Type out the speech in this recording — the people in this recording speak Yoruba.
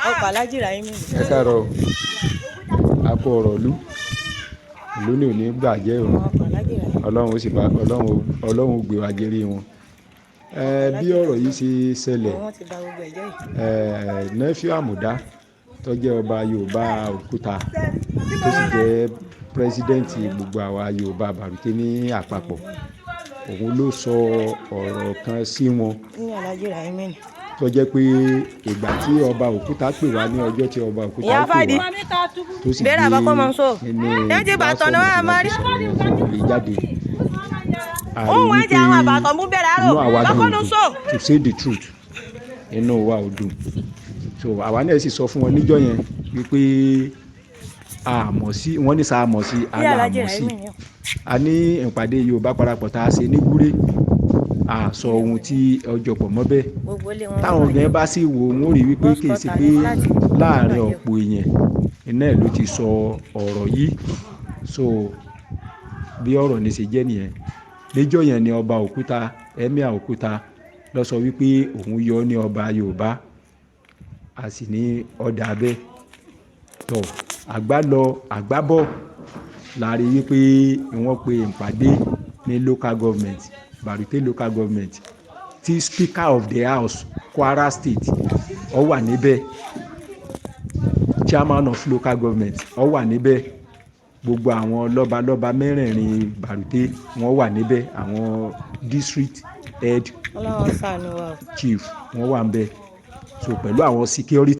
ọkọ̀ alájìrà yín mi. ẹ káàárọ̀ akọ ọ̀rọ̀ ìlú ni ò ní gbàjẹ́ o ọlọ́run ó sì bá ọlọ́run ó gbé wa jẹ́rí wọn. Bí ọ̀rọ̀ yìí ṣe ṣẹlẹ̀ nẹ́fíù àmùdá tó jẹ́ ọba Yorùbá Òkúta tó sì jẹ́ pírẹsidẹ́ǹtì gbogbo àwa Yorùbá Bàrùté ní àpapọ̀ òun ló sọ ọ̀rọ̀ kan sí wọn tó jẹ́ pé ìgbà tí ọba Òkúta pè wá ní ọjọ́ tí ọba Òkúta pè wá tó sì gbé ẹni ìbásọ̀rọ̀ lè jáde àrí wípé inú àwa dùn to say the truth inú wa ò dùn so àwa náà sì sọ fún wọn níjọ́ yẹn wípé àmọ̀ sí wọ́n ní sáà mọ̀ sí aláàmọ̀ sí a ní ìpàdé Yorùbá parapọ̀ tá a ṣe ní Gúré a sọ ohun tí ọjọ́ pọ̀ mọ́ bẹ́ẹ̀ táwọn obìnrin bá sì wò wọ́n rí wípé kì í ṣe pé láàrin ọ̀pọ̀ èèyàn iná ẹ̀ ló ti sọ ọ̀rọ̀ yìí so bí ọ̀rọ̀ ní ṣe jẹ́ nìyẹn níjọ́ yẹn ni ọba Òkúta Emir Òkúta lọ sọ wípé òun yọ ní ọba Yorùbá a sì ní ọ̀dà abẹ́ tọ̀ àgbá lọ àgbá bọ̀ láàrin wípé wọ́n pe ìpàdé ní local government Bàrùté local government tí speaker of the house Kwara state ó wà níbẹ̀ chairman of local government ó wà níbẹ̀ gbogbo àwọn lọ́balọ́ba mẹ́rẹ̀ẹ̀rin Bàrùté wọ́n wà níbẹ̀ àwọn district head chief wọ́n wà níbẹ̀ so pẹ̀lú àwọn security.